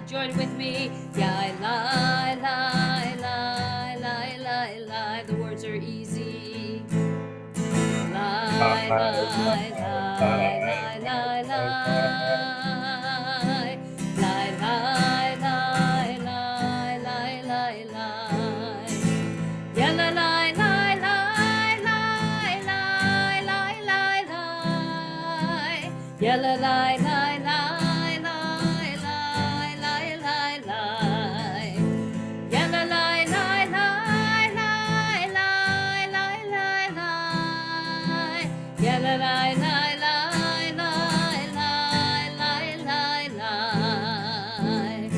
Join with me. Yeah, lie, lie, lie, lie, lie, lie. The words are easy. Lie, lie, lie, lie, lie, lie. Lie, lie, lie, lie, lie, lie, lie. Yeah, lie, lie, lie, lie, lie, lie, lie, lie, lie. Yeah, lie, lie, lie, lie, lie, lie, lie, lie, lie. Yeah, lie, lie, lie, lie, lie, lie, lie, lie, lie. Yeah, lie, lie, lie, lie, lie, lie, lie, lie, lie.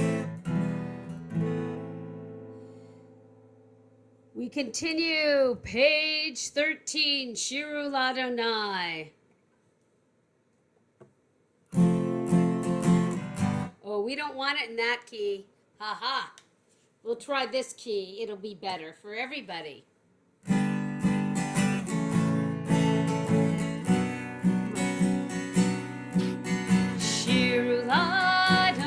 We continue, page 13, Shiru Ladonai. Oh, we don't want it in that key. Haha. We'll try this key. It'll be better for everybody. Shiru Ladonai,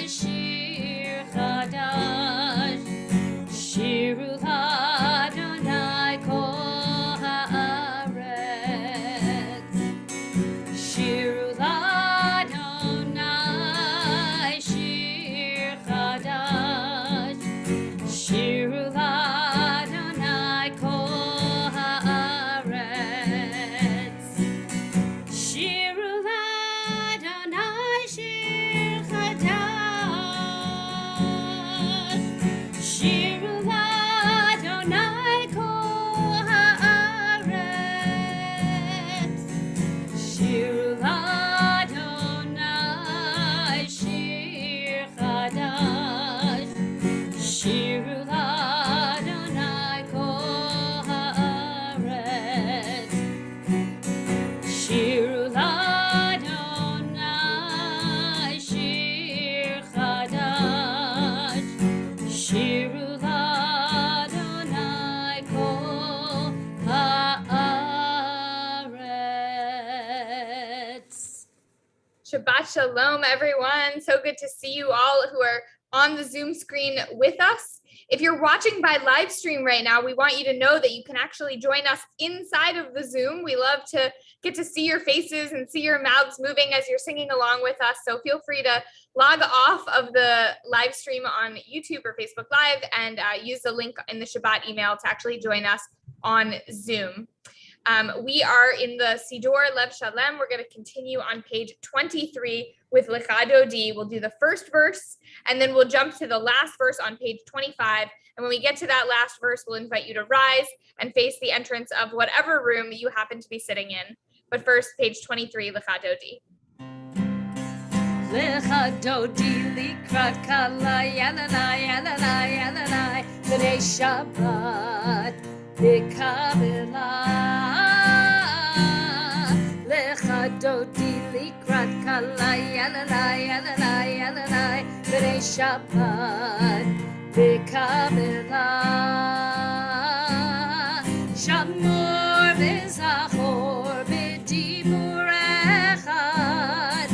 Shir Chadash. Shiru Ladonai kol haaretz. Shiru Ladonai, Shir Chadash. Shiru Ladonai kol haaretz. Shiru Ladonai, Shir Chadash. Shiru Ladonai kol haaretz. Shiru Ladonai, Shir Chadash. Shiru Ladonai kol haaretz. Shiru Ladonai, Shir Chadash. Shiru Ladonai kol haaretz. Shabbat Shalom, everyone. So good to see you all who are on the Zoom screen with us. If you're watching by live stream right now, we want you to know that you can actually join us inside of the Zoom. We love to get to see your faces and see your mouths moving as you're singing along with us. So feel free to log off of the live stream on YouTube or Facebook Live and use the link in the Shabbat email to actually join us on Zoom. We are in the Sidor Lev Shalem. We're going to continue on page 23 with Lecha Dodi. We'll do the first verse, and then we'll jump to the last verse on page 25. And when we get to that last verse, we'll invite you to rise and face the entrance of whatever room you happen to be sitting in. But first, page 23, Lecha Dodi. Lecha Dodi likrat kala yananai yananai yananai b'nei Shabbat v'kabelah. Lecha Dodi likrat kala yananai yananai yananai b'nei Shabbat v'kabelah. Shamor v'zachor b'dibur echad.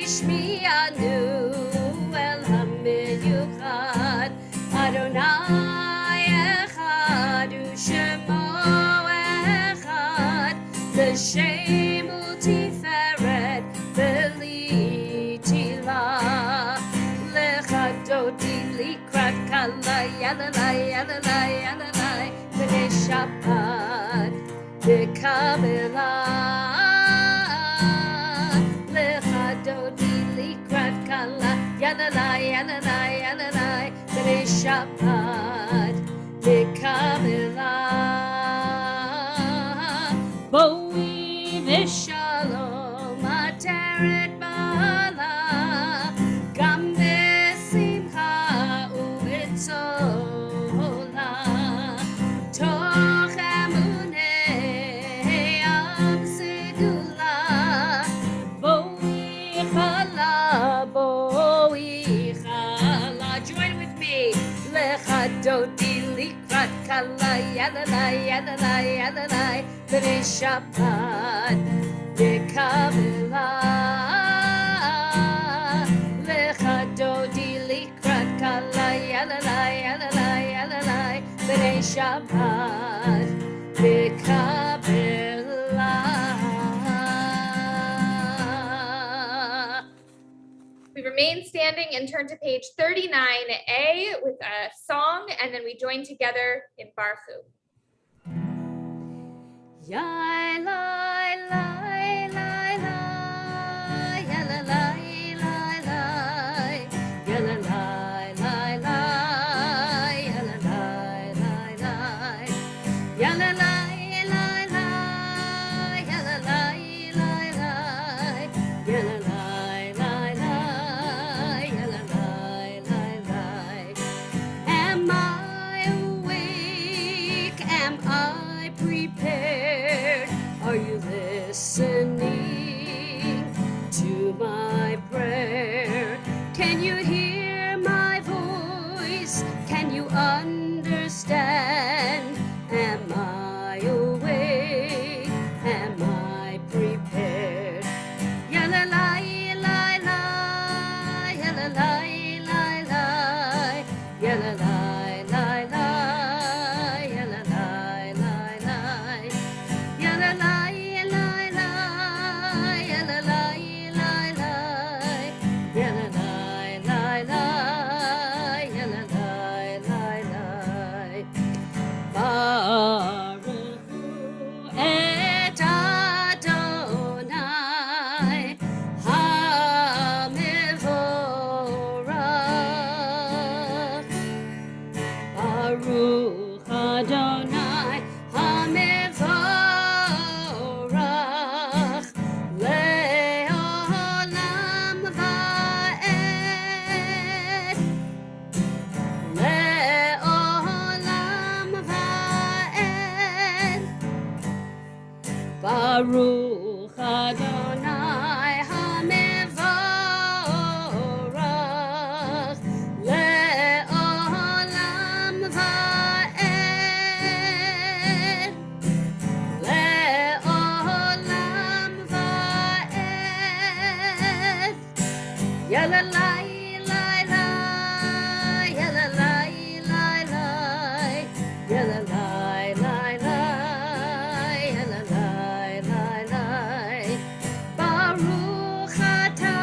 Ishmi'anu el hamiyuchad. Adonai echad u'shemo echad. L'shem u'tiferet v'litilah. Lecha Dodi likrat kala yananai yananai yananai b'nei Shabbat v'kabelah. Lecha Dodi likrat kala yananai yananai yananai b'nei Shabbat v'kabelah. Boi v'shalom ateret bala gam b'simcha u'b'tzola. dodi likrat kala yalalai yalalai yalalai b'nei Shabbat v'kavila lecha dodi likrat kala yalalai yalalai yalalai b'nei Shabbat v'kavila. We remain standing and turn to page 39A with a song, and then we join together in Barfu. Yai lai lai lai lai, yala lai lai lai, yala lai lai lai, yala lai lai lai, yala lai lai lai, yala lai lai lai, yala lai lai lai, yala lai lai lai. Am I awake? Am I prepared? Are you listening to my prayer? Can you hear my voice? Can you understand? Am I awake? Am I prepared? Yala lai lai lai, yala lai lai lai, yala lai lai lai, yala lai lai lai, yala lai lai lai, yala lai lai lai, yala lai lai lai, yala lai lai lai. Baruch et Adonai HaMevorach. Baruch Adonai HaMevorach le'olam va'ed, le'olam va'ed. Baruch Adonai HaMevorach le'olam va'ed, le'olam va'ed. Yala lai lai lai, yala lai lai lai, yala lai lai lai, yala lai lai lai. Baruch atah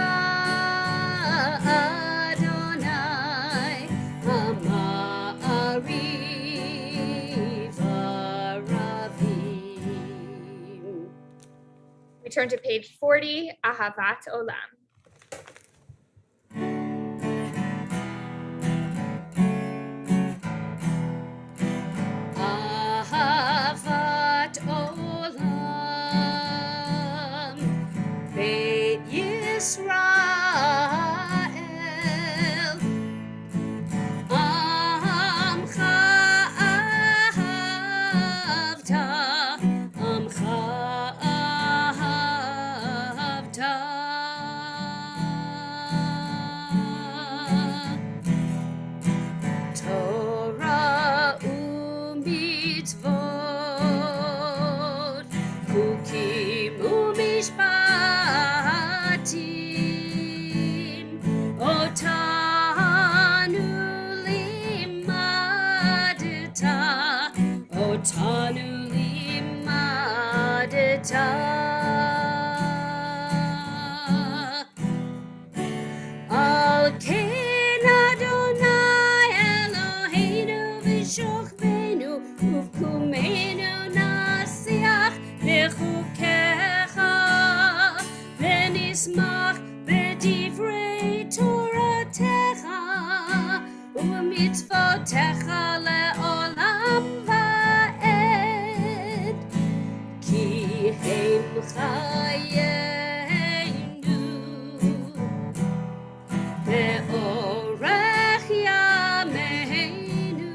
Adonai Ha'ma'ariv Aravim. We turn to page 40, Ahavat Olam. Ahavat olam Beit Yisrael Amcha ahavta, Amcha ahavta. Torah u'mitzvot, chukim u'mishpatim, otanu limadta, otanu limadta. Al ken Adonai Eloheinu v'shochbenu uvkumenu nasiach b'chukecha v'nismach b'divrei Toratecha u'mitzvotecha le'olam va'ed, ki hem chayenu ve'orech yameinu,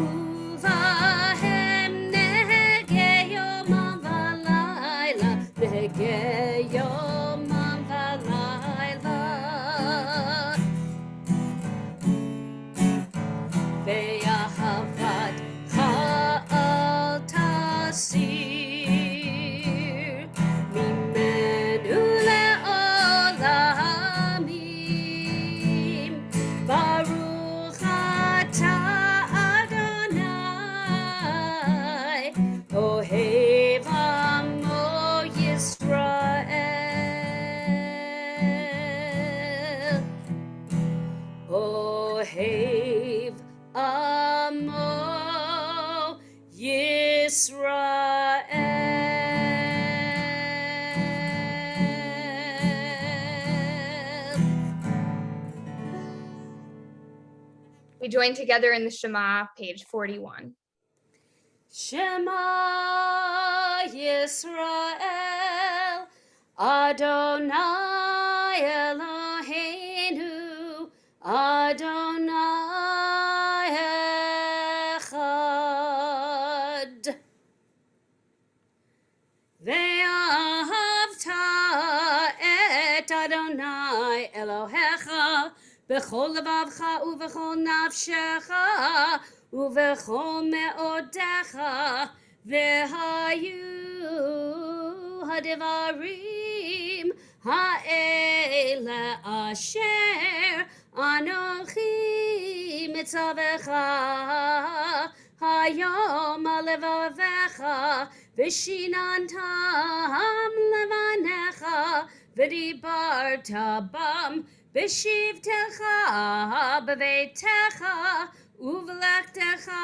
uvahem nege yomam v'layla, nege yomam v'layla. Ohev Amo Yisrael. We join together in the Shema, page 41. Shema Yisrael, Adonai Eloheinu, Adonai Echad. Ve'ahavta et Adonai Elohecha b'chol levavcha u'v'chol nafshecha u'v'chol me'odecha ve'hayu ha'devarim ha'ele asher anochi mitzavecha hayom alevavecha v'shinantam levanecha v'dibarta bam v'shivtecha b'veitecha uv'lachtecha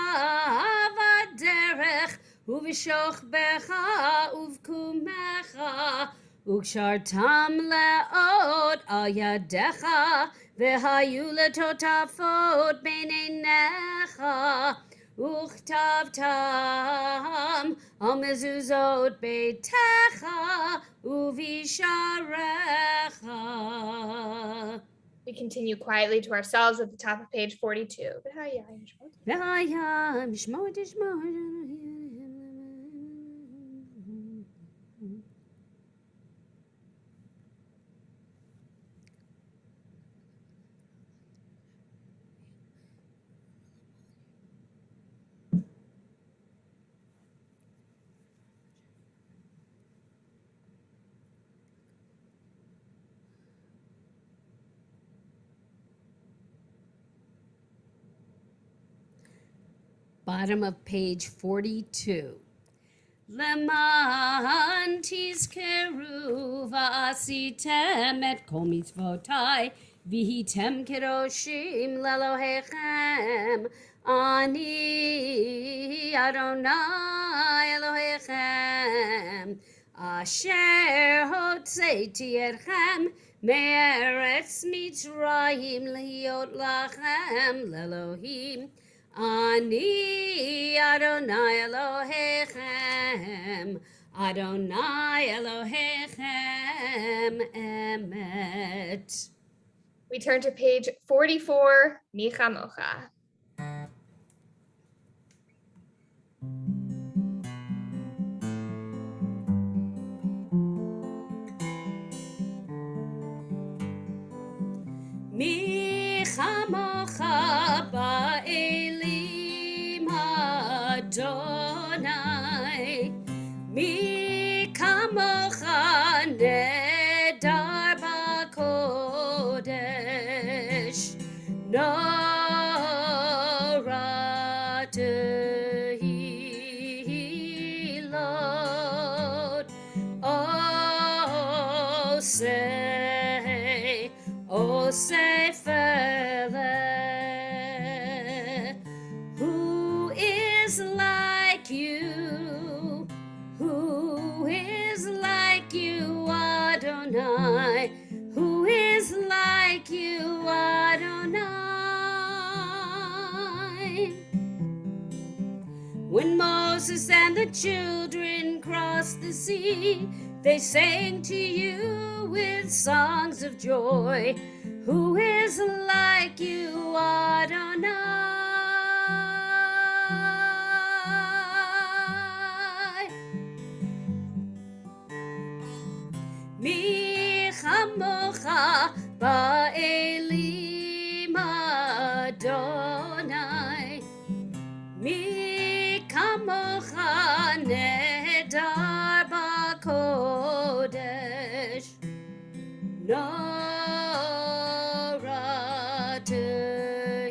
v'derech uv'shochbecha uv'kumecha ukshartam le'od al yadecha v'hayu letotafot b'neinecha Uchtavtam al mezuzot beitecha uvisharecha. We continue quietly to ourselves at the top of page 42. V'hayam shmot shmot. Bottom of page 42. Leman tizkeru va'asitem et kol mitzvotai v'hitem kedoshim lelohechem ani Adonai Elohechem asher hotzeiti etchem me'eretz Mitzrayim liot lachem lelohim Ani Adonai Elohechem, Adonai Elohechem emet. We turn to page 44, Micha Mocha. Micha Mocha ba'elim Adonai, mi kamocha nedar b'kodesh, nora tehilot, osei fele. Who is like you? Who is like you, Adonai? Who is like you, Adonai? When Moses and the children crossed the sea, they sang to you with songs of joy. Who is like you, Adonai? Mi chamocha ba'elim Adonai, mi kamocha nedar b'kodesh, nora tehilot,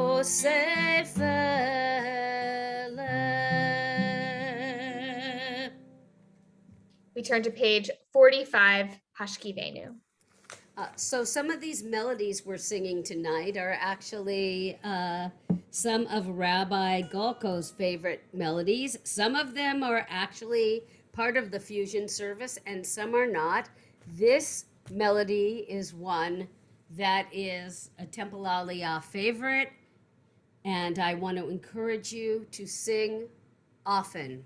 osei fele. We turn to page 45, Hashkivenu. So some of these melodies we're singing tonight are actually some of Rabbi Golko's favorite melodies. Some of them are actually part of the fusion service and some are not. This melody is one that is a Temple Aliyah favorite, and I want to encourage you to sing often.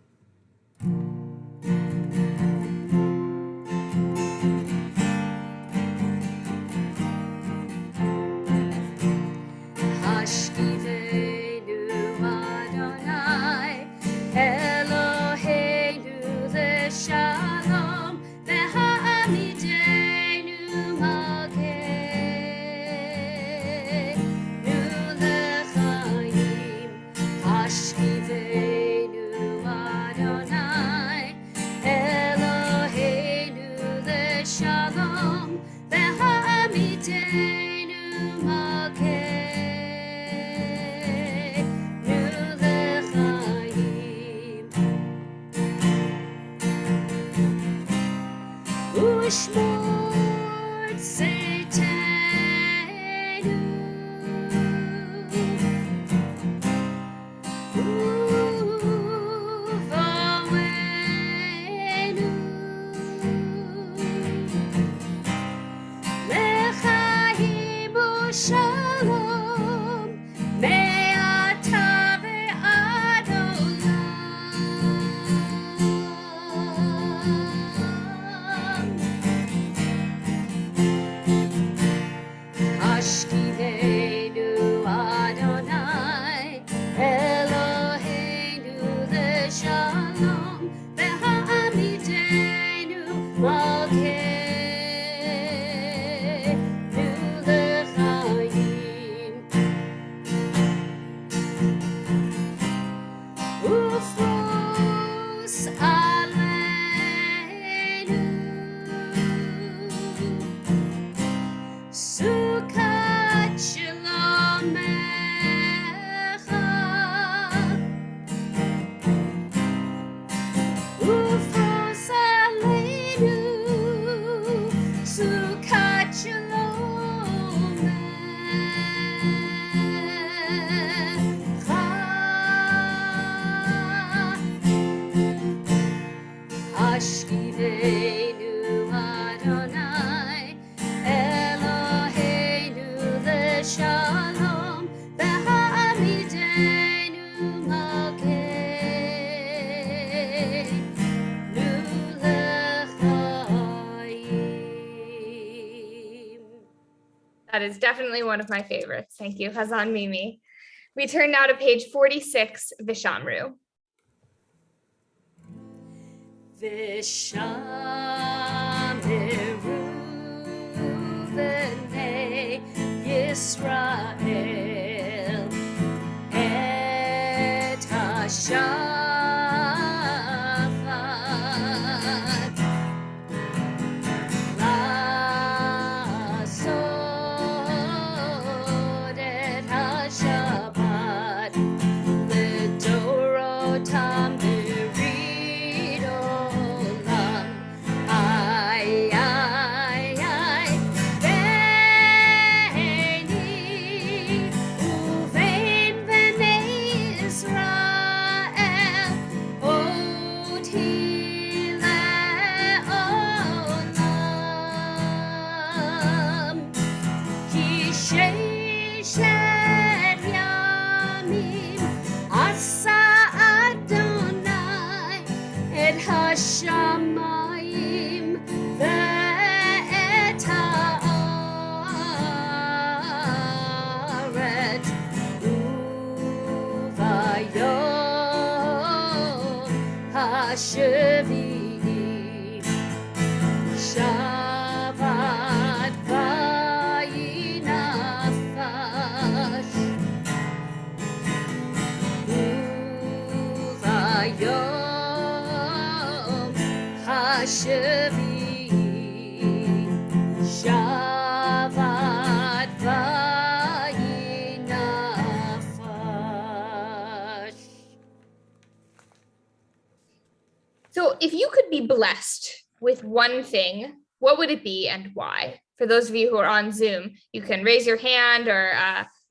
Hashkivenu Adonai, Eloheinu leShalom, v'ha'amidenu malkeinu lechaim. Hashkivenu Adonai, Eloheinu leShalom, v'ha'amidenu malkeinu. Ushmor Tzedkenu, Uvavenu, Lechaim u'Shalom, Me'ata ve'ad olam. Hashkivenu Adonai, Eloheinu leShalom, v'ha'amidenu malkeinu lechaim. Ufos aleinu Sukkot Shalomecha, Ufos aleinu Sukkot Shalomecha. Hashkivenu Adonai, Eloheinu leShalom, v'ha'amidenu malkeinu lechaim. That is definitely one of my favorites. Thank you, Hazan Mimi. We turn now to page 46, Vishamru. V'shameru b'nei Yisrael et hashavat la'asod et hashabat l'dorotam berid olam. Ay, ay, ay, beini uvein b'nei Israel, oti le'olam. Ki sheishet yamim asa Adonai et hashamayim ve'et haaretz, uvayom hashvi'i Shabbat vayinafash, uvayom hashvi'i Shabbat vayinafash. So if you could be blessed with one thing, what would it be and why? For those of you who are on Zoom, you can raise your hand or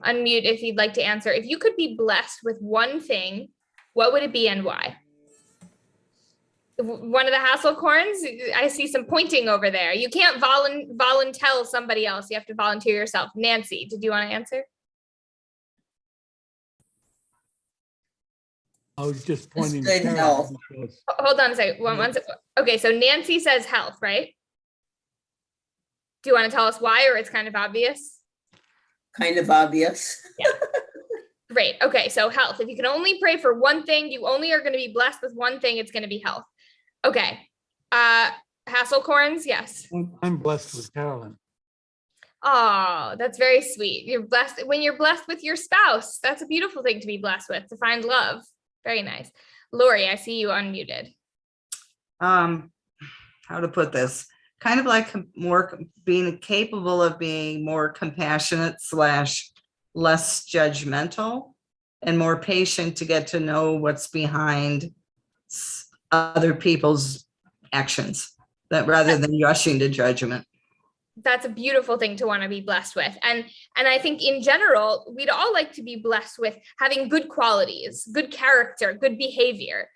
unmute if you'd like to answer. If you could be blessed with one thing, what would it be and why? One of the Hasselcorns, I see some pointing over there. You can't volunteer somebody else. You have to volunteer yourself. Nancy, did you want to answer? I was just pointing. Good health. Hold on a second. One second. Okay, so Nancy says health, right? Do you want to tell us why, or it's kind of obvious? Kind of obvious. Yeah. Great. Okay, so health. If you can only pray for one thing, you only are going to be blessed with one thing, it's going to be health. Okay. Hasselcorns, yes. I'm blessed with Carolyn. Oh, that's very sweet. You're blessed when you're blessed with your spouse. That's a beautiful thing to be blessed with, to find love. Very nice. Lori, I see you unmuted. How to put this? Kind of like more being capable of being more compassionate / less judgmental and more patient to get to know what's behind other people's actions, that rather than rushing to judgment. That's a beautiful thing to want to be blessed with. And I think in general, we'd all like to be blessed with having good qualities, good character, good behavior.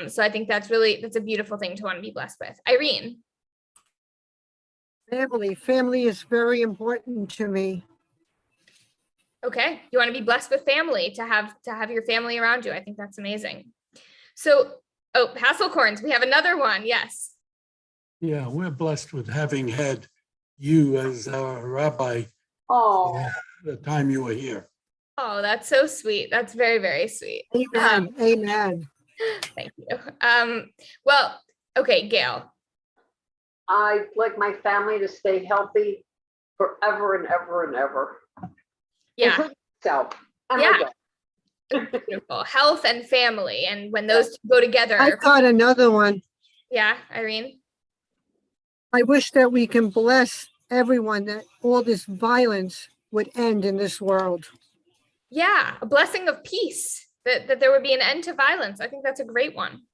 So I think that's a beautiful thing to want to be blessed with. Irene. Family is very important to me. Okay, you want to be blessed with family, to have your family around you. I think that's amazing. So, Hasselcorns, we have another one. Yes. Yeah, we're blessed with having had you as our rabbi. The time you were here. Oh, that's so sweet. That's very, very sweet. Amen. Amen. Thank you. Well, okay, Gail. I'd like my family to stay healthy forever and ever and ever. Yeah. Including myself. And Yeah. my dog. Beautiful. Health and family. And when those two go together. I've got another one. Yeah, Irene. I wish that we can bless everyone, that all this violence would end in this world. Yeah, a blessing of peace, that there would be an end to violence. I think that's a great one.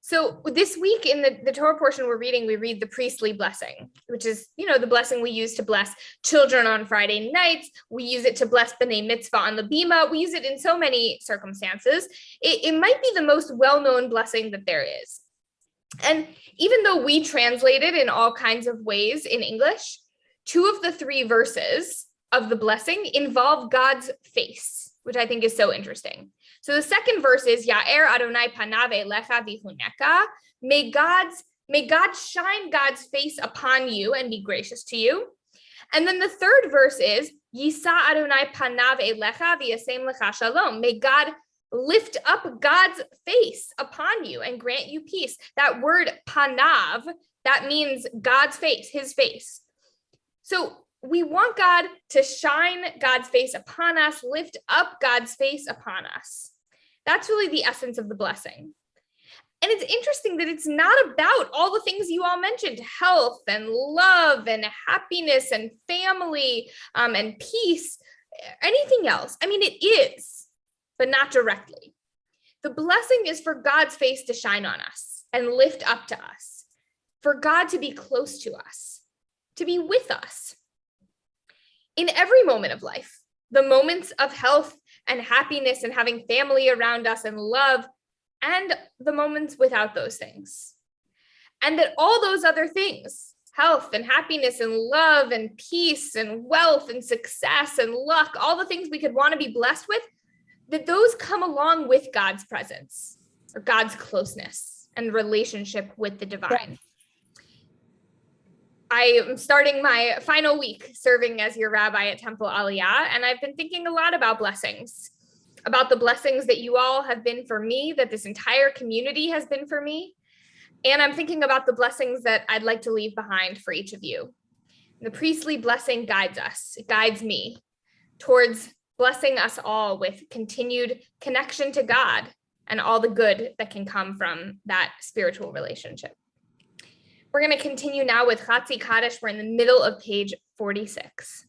So this week in the Torah portion we're reading, we read the priestly blessing, which is, the blessing we use to bless children on Friday nights. We use it to bless B'nai Mitzvah on the Bima. We use it in so many circumstances. It might be the most well-known blessing that there is. And even though we translate it in all kinds of ways in English, 2 of the 3 verses of the blessing involve God's face, which I think is so interesting. So the second verse is Ya'er Adonai panav elecha v'huneka. May God shine God's face upon you and be gracious to you. And then the third verse is Yisa Adonai panav elecha v'yasem lecha shalom. May God lift up God's face upon you and grant you peace. That word panav, that means God's face, his face. So we want God to shine God's face upon us, lift up God's face upon us. That's really the essence of the blessing. And it's interesting that it's not about all the things you all mentioned, health and love and happiness and family and peace, anything else. I mean, it is, but not directly. The blessing is for God's face to shine on us and lift up to us, for God to be close to us, to be with us. In every moment of life, the moments of health and happiness and having family around us and love, and the moments without those things. And that all those other things, health and happiness and love and peace and wealth and success and luck, all the things we could want to be blessed with, that those come along with God's presence or God's closeness and relationship with the divine. I am starting my final week serving as your rabbi at Temple Aliyah, and I've been thinking a lot about blessings, about the blessings that you all have been for me, that this entire community has been for me. And I'm thinking about the blessings that I'd like to leave behind for each of you. The priestly blessing guides us, it guides me towards blessing us all with continued connection to God and all the good that can come from that spiritual relationship. We're going to continue now with Chatzi Kaddish. We're in the middle of page 46.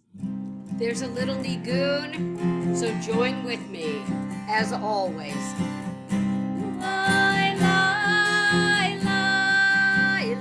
There's a little nigun, so join with me, as always. Lai, lai, lai,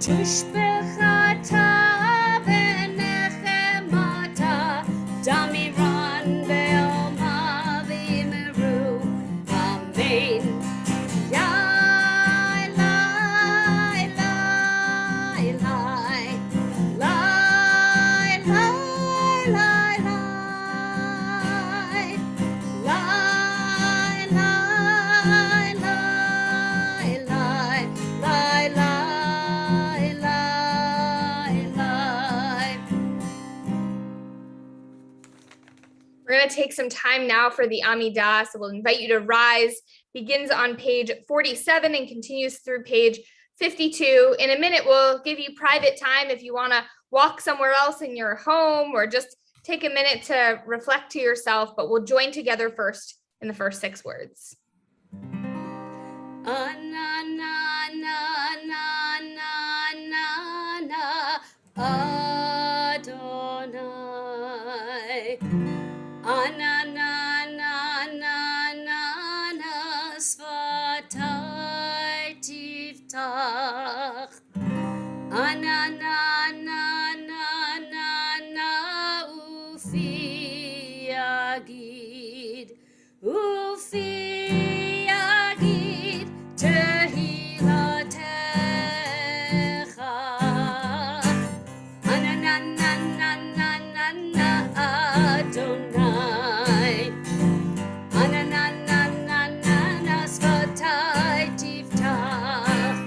תשפכתה ונחמתה, דמירן בעלמה ויאמרו אמן. We're going to take some time now for the Amidah. So we'll invite you to rise. Begins on page 47 and continues through page 52. In a minute, we'll give you private time if you want to walk somewhere else in your home or just take a minute to reflect to yourself, but we'll join together first in the first 6 words. Adonai. Ananananana sfatai tiftach. Ananananana ufi yagid. Ufi yagid tehilatecha. Ananananana Adonai. Ananananana sfatai tiftach.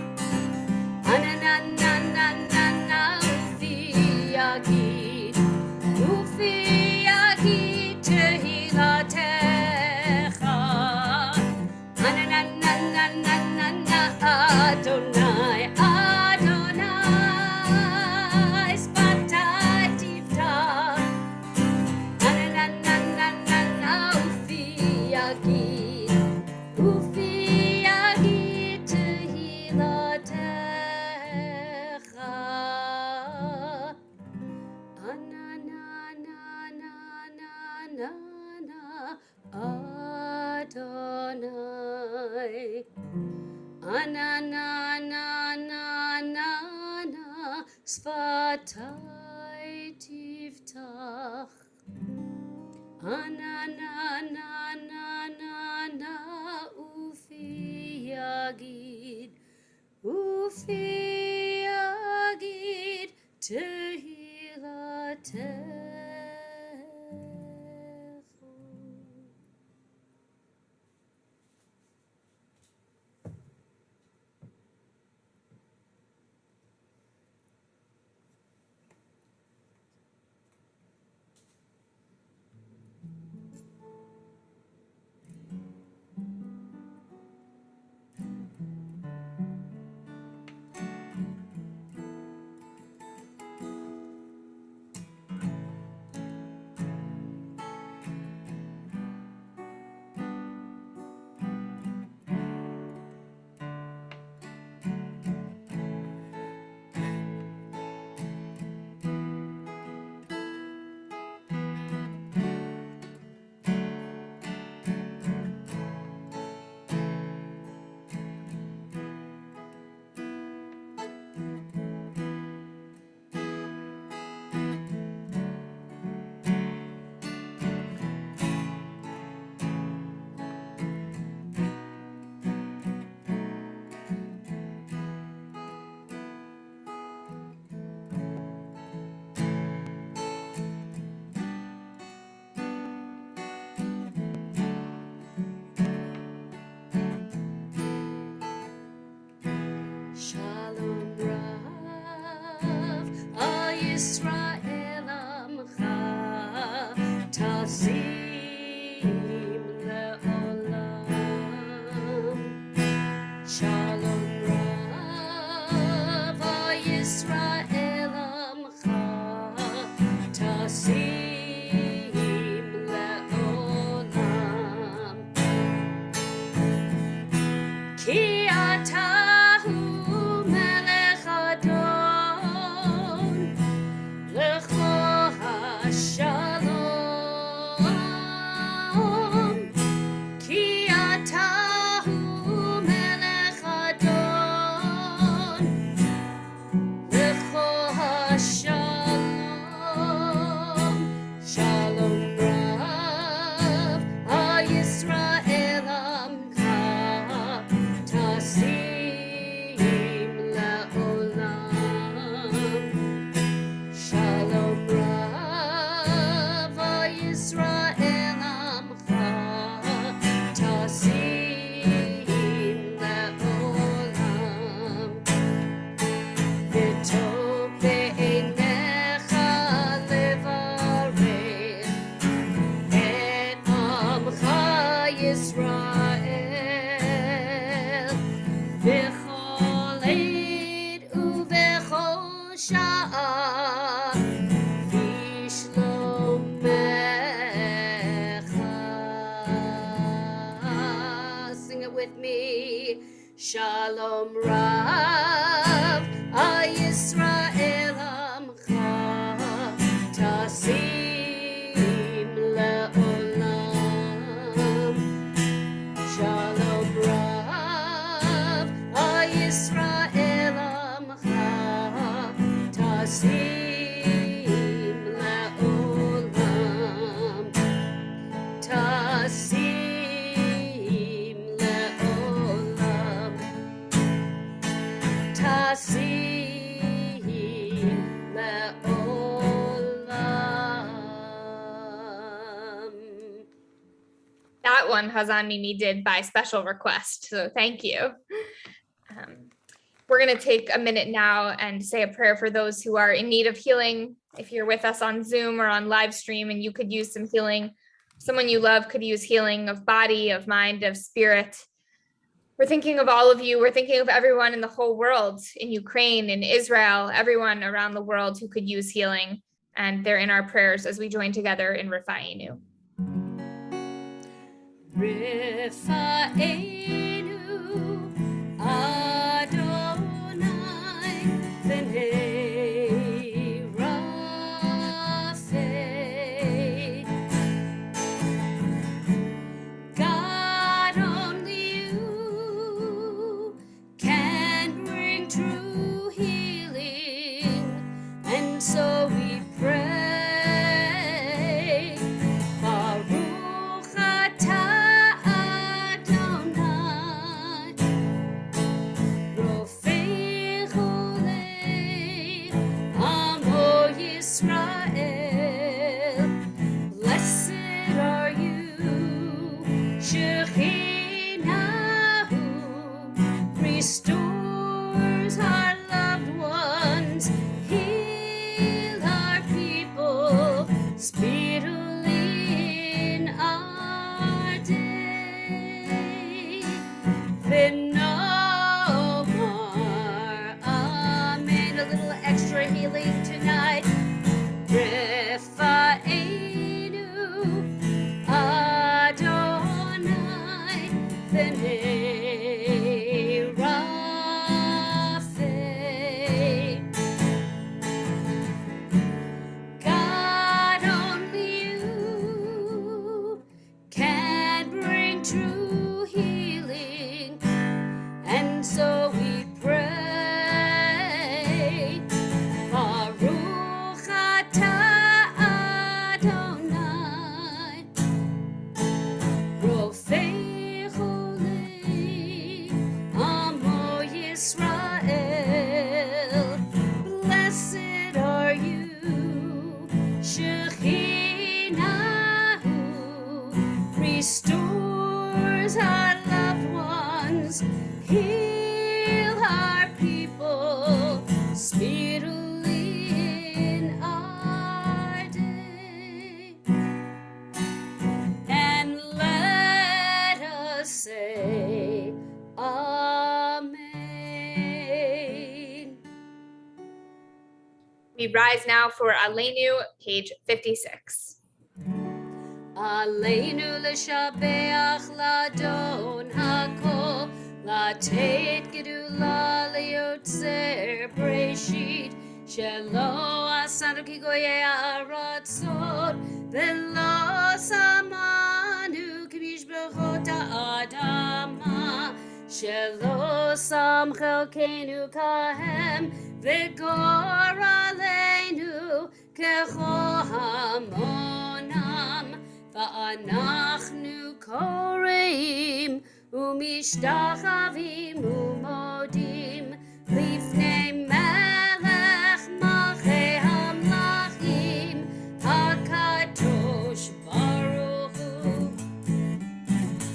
Ananananana ufi yagid. Ufi yagid tehilatecha. Ananananana Adonai. Adonai sfatai tiftach. Ananananana ufi yagid. Ufi yagid tehilatecha. Ananananana Adonai. Ananananana sfatai tiftach. Ananananana ufi yagid. Ufi yagid tehilatecha. Shalom Rav, Al Yisrael Amcha, Tasim Le'olam. Shalom Rav, Al Yisrael Amcha, Tasim Le'olam. Ki ata Shalom, ki atahu melech Adon. Shalom Rav Al Yisrael Amcha Tasim Le'olam. Shalom Rav Al Yisrael Amcha Tasim Le'olam. Tasim Le'olam. Tasim Le'olam. That one Hazan Mimi did by special request, so thank you. We're going to take a minute now and say a prayer for those who are in need of healing. If you're with us on Zoom or on live stream and you could use some healing, someone you love could use healing of body, of mind, of spirit. We're thinking of all of you. We're thinking of everyone in the whole world, in Ukraine, in Israel, everyone around the world who could use healing. And they're in our prayers as we join together in Rifa'enu. Rifa'enu Adonai B'nei Rapha. God, only you can bring true healing, and so we pray. Baruch atah Adonai, Rofei Cholei Amo Yisrael. Blessed are you, Shekhinah, restores our loved ones, heal our people speedily in our day. V'nomar amen. A little extra healing tonight. Rifa'enu Adonai B'nei Rapha. God, only you can bring true healing, and so we pray. Baruch atah Adonai, Rofei Cholei Amo Yisrael. Blessed are you, Shekhinah, restores our loved ones, heal our people speedily in our day. And let us say Amen. We rise now for Aleinu, page 56. Aleinu l'shabeach l'adon hakol, לתת גדולה ליוצר בראשית, שלא עשנו כגויי הארצות, ולא שמנו כמשפחות האדמה, שלא שם חלקנו כהם, וגור עלינו ככל המונם, ואנחנו קוראים ומשתחווים ומודים לפני מלך מלכי המלכים הקדוש ברוך הוא,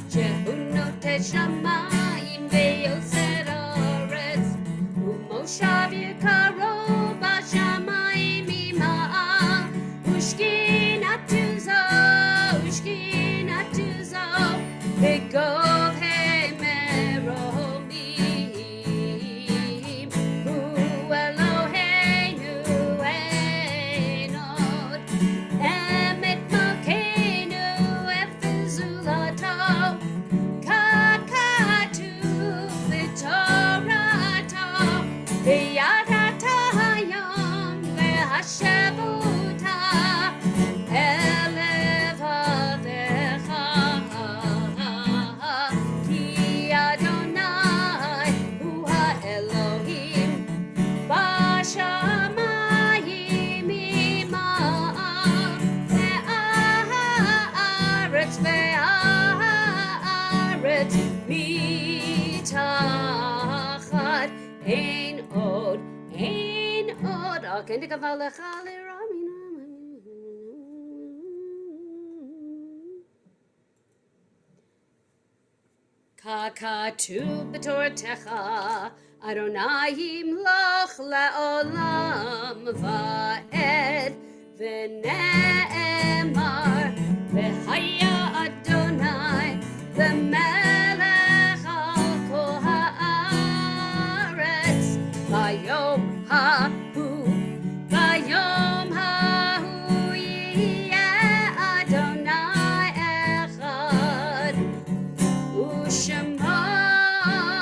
שהוא נותן שמיים ויוצר ארץ, ומושב יקרו בשמיים ממעל, ושכינתו זו בגובה מרומים, אין עוד, רק אין תקווה לך לרמינו. ככתוב בתורתך, אדוני ימלוך לעולם ועד, ונאמר, והיה אדוני למלך על כל הארץ, ביום ההוא יהיה אדוני אחד, ושמו אחד.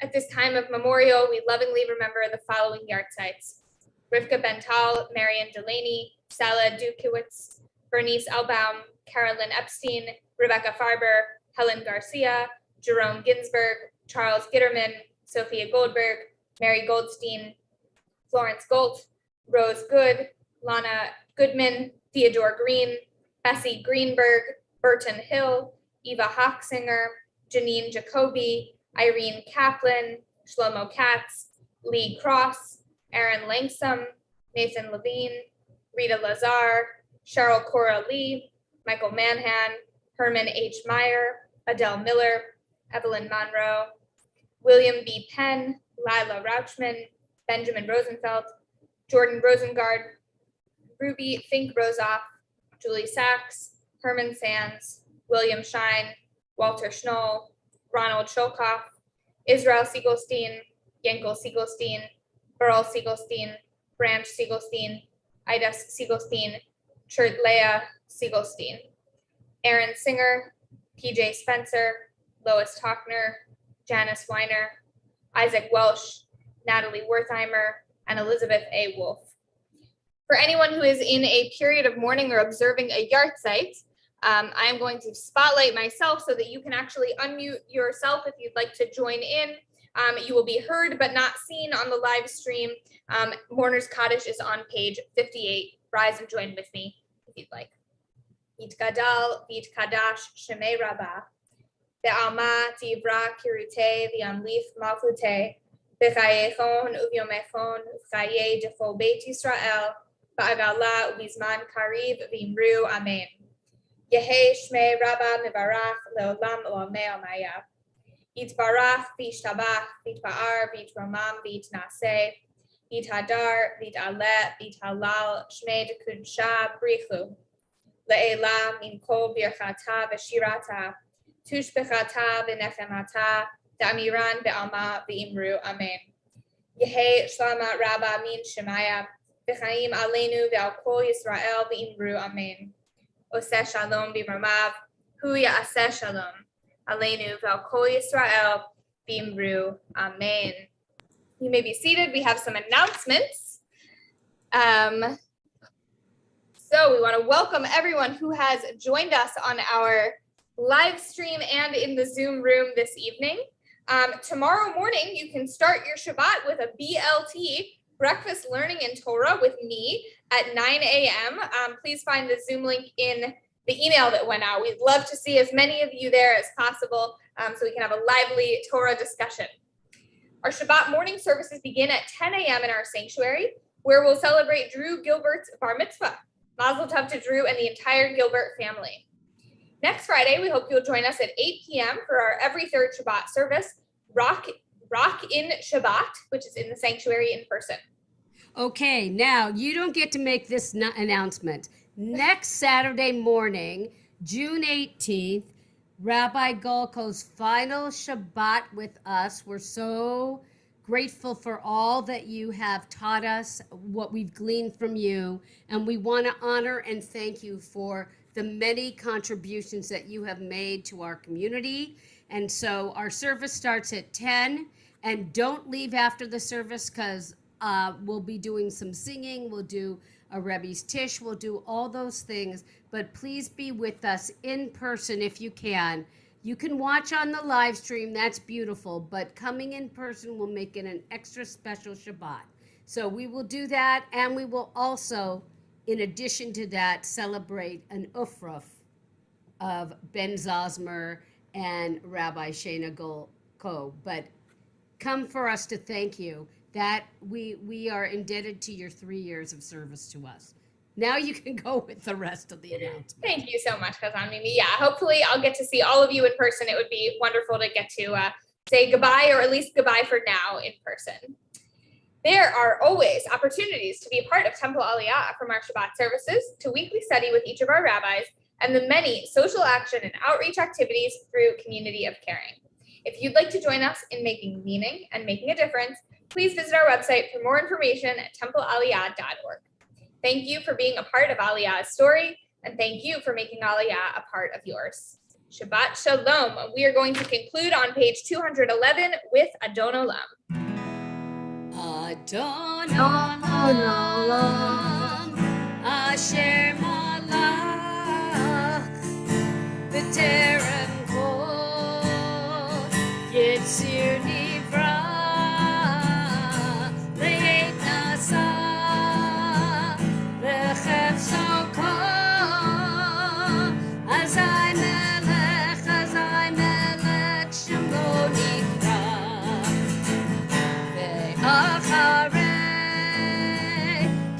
At this time of memorial, we lovingly remember the following yahrzeits: Rivka Bental, Marion Delaney, Sala Dukowitz, Bernice Albaum, Carolyn Epstein, Rebecca Farber, Helen Garcia, Jerome Ginsburg, Charles Gitterman, Sophia Goldberg, Mary Goldstein, Florence Golt, Rose Good, Lana Goodman, Theodore Green, Bessie Greenberg, Burton Hill, Eva Hochsinger, Janine Jacoby, Irene Kaplan, Shlomo Katz, Lee Cross, Aaron Langsam, Nathan Levine, Rita Lazar, Cheryl Cora Lee, Michael Manhan, Herman H. Meyer, Adele Miller, Evelyn Monroe, William B. Penn, Lila Rauchman, Benjamin Rosenfeld, Jordan Rosengard, Ruby Fink Rosoff, Julie Sachs, Herman Sands, William Shine, Walter Schnoll, Ronald Sholkoff, Israel Siegelstein, Yankel Siegelstein, Burl Siegelstein, Branch Siegelstein, Idas Siegelstein, Chert Leah Siegelstein, Aaron Singer, PJ Spencer, Lois Tochner, Janice Weiner, Isaac Welsh, Natalie Wertheimer, and Elizabeth A. Wolf. For anyone who is in a period of mourning or observing a yahrzeit, I am going to spotlight myself so that you can actually unmute yourself if you'd like to join in. You will be heard but not seen on the live stream. Mourner's Kaddish is on page 58. Rise and join with me if you'd like. Yitgadal v'yitkadash shemei rabbah, ve'alma tivra kirutei v'yamlif malchutei, v'chayechon uvyomechon v'chaye defol beit Yisrael, v'agala u'bizman kariv v'imru amen. Yehei shmei rabbah mevarach leolam olamei amaya. Yitbarach v'yishtabach v'yitba'ar v'yitromam v'yitnaseh, v'yithadar v'yit'aleh v'yithalal shmei dekudsha brichu. Le'ela min kol birchata v'shirata, tushbechata v'nechemata, da'amiran be'alma v'imru amen. Yehei shlama rabba min shemaya, v'chaim aleinu ve'al kol Yisrael v'imru amen. Oseh shalom b'mamav, hu ya'aseh shalom, aleinu ve'al kol Yisrael v'imru amen. You may be seated. We have some announcements. So we want to welcome everyone who has joined us on our live stream and in the Zoom room this evening. Tomorrow morning, you can start your Shabbat with a BLT, Breakfast Learning in Torah, with me at 9 a.m. Please find the Zoom link in the email that went out. We'd love to see as many of you there as possible so we can have a lively Torah discussion. Our Shabbat morning services begin at 10 a.m. in our sanctuary, where we'll celebrate Drew Gilbert's bar mitzvah. Mazel tov to Drew and the entire Gilbert family. Next Friday, we hope you'll join us at 8 p.m. for our every third Shabbat service, Rock in Shabbat, which is in the sanctuary in person. Okay, now you don't get to make this announcement. Next Saturday morning, June 18th, Rabbi Golko's final Shabbat with us. We're so grateful for all that you have taught us, what we've gleaned from you, and we want to honor and thank you for the many contributions that you have made to our community. And so our service starts at 10, and don't leave after the service because we'll be doing some singing, we'll do a Rebbe's Tish, we'll do all those things, but please be with us in person if you can. You can watch on the live stream, that's beautiful, but coming in person will make it an extra special Shabbat. So we will do that, and we will also, in addition to that, celebrate an ufruf of Ben Zosmer and Rabbi Shana Ko. But come for us to thank you that we are indebted to your 3 years of service to us. Now you can go with the rest of the announcement. Thank you so much, Kazan Mimi. Yeah, hopefully I'll get to see all of you in person. It would be wonderful to get to say goodbye, or at least goodbye for now in person. There are always opportunities to be a part of Temple Aliyah, from our Shabbat services to weekly study with each of our rabbis, and the many social action and outreach activities through Community of Caring. If you'd like to join us in making meaning and making a difference, please visit our website for more information at templealiyah.org. Thank you for being a part of Aliyah's story, and thank you for making Aliyah a part of yours. Shabbat Shalom. We are going to conclude on page 211 with Adon Olam. Adon Olam, Asher Malach, B'terem Kol, Yitzir Nivra, Le'et Nasa, Le'chefso Kol, Azai Melech, Shemo Nikra, Ve'acharei,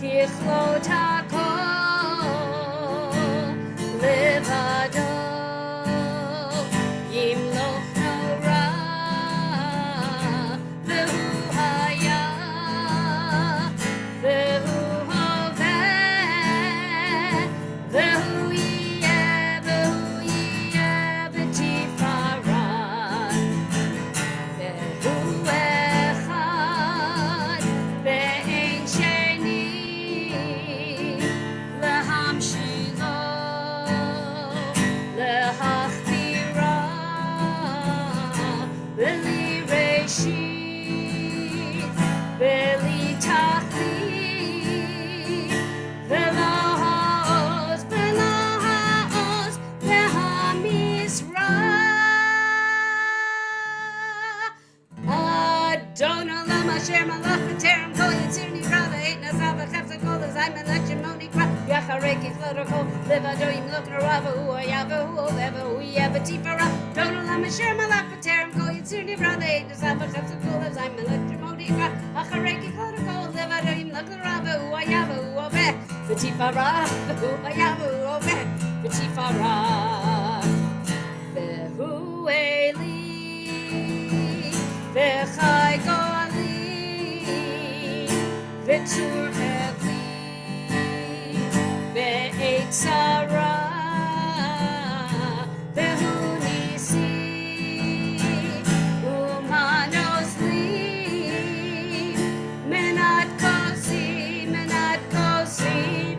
Kichlot HaKol, Levado, Yimloch Nora, Ve'hu Haya, Ve'hu Hoveh, Ve'hu Yeh B'tifarat, Ve'hu Echad, Ve'ein Sheni, Lehamshilo, Lehachbira, V'li Reshit, V'li Tachlit, V'lo Ha'oz, V'lo Ha'oz, Ve'hamizrah. Adon Olam Asher Malach B'terem Kol Yitzir Nivra Ve'et Nasa V'chefza Kol Azai Melech Shemoni Kra Yacharei Kichlot HaKol Levado Yimloch Nora V'hu Haya V'hu Hoveh V'hu Yeh B'tifarah Adon Olam Asher Malach B'terem Kol Yitzir Nivra Ve'et Nasa V'chefza Kol Azai Melech Shemoni Kra Yacharei Kichlot HaKol Levado Yimloch Nora V'hu Haya V'hu Hoveh B'tifarah V'hu Haya V'hu Hoveh B'tifarah V'hu Eli V'chai Goli, V'tzur Hevli, V'eit Sarah, V'hu Nisi, Umanos li, Menat Kosi,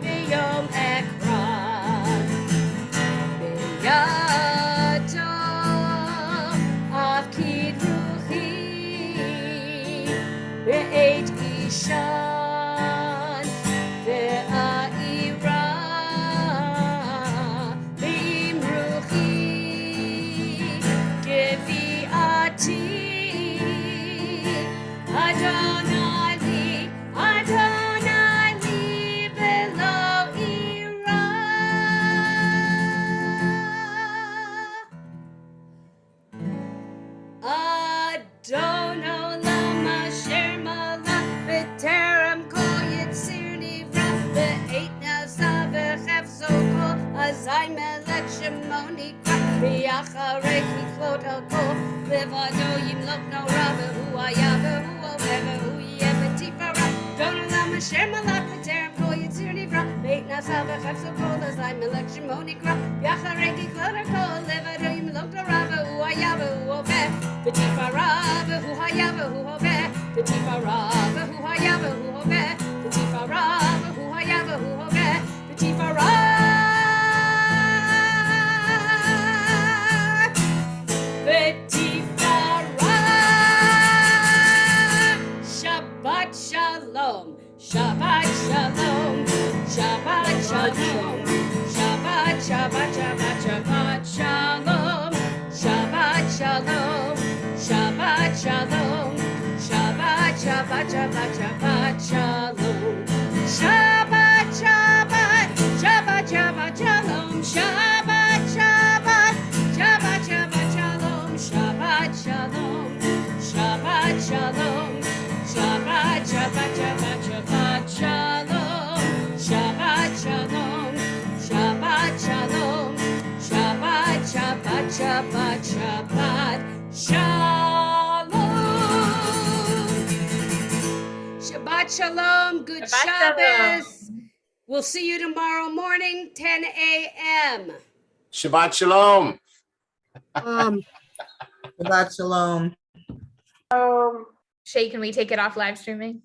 V'yom Ekran, V'yado, Avkid Ruchi, Ve'et Ishan, Ve'a'ira, Ve'im Ruchi, Gevi'ati, Adonai li, Ve'lo ira. Adon Olam Asher Malach B'terem Kol Yitzir Nivra Ve'et Nasa V'chefzo Kol Azai Melech Shemoni Kra V'yacharei Kichlot HaKol Levado Yimloch Nora V'hu Haya V'hu Hoveh V'hu Yeh B'tifarah Adon Olam Asher Malach B'terem Kol Yitzir Nivra Ve'et Nasa V'chefzo Kol Azai Melech Shemoni Kra V'yacharei Kichlot HaKol Levado Yimloch Nora V'hu Haya V'hu Hoveh B'tifarah V'hu Haya V'hu Hoveh B'tifarah V'hu Haya V'hu Hoveh B'tifarah V'hu Haya V'hu Hoveh B'tifarah Shabbat Shalom Shabbat Shalom Shabbat Shalom Shabbat Shabbat Shabbat Shabbat Shalom Shabbat Shalom Shabbat Shalom Shabbat Shabbat Shabbat, Shabbat, Shalom. Shabbat, Shabbat, Shabbat, Shabbat, Shalom. Shabbat, Shabbat, Shabbat, Shabbat, Shalom. Shabbat, Shalom. Shabbat, Shalom. Shabbat, Shabbat, Shabbat, Shabbat, Shalom. Shabbat, Shalom. Shabbat, Shalom. Shabbat, Shabbat, Shabbat, Shabbat, Shalom. Shabbat Shalom. Good Shabbat Shabbos. We'll see you tomorrow morning, 10 a.m. Shabbat Shalom. Shabbat shalom. Shay, can we take it off live streaming?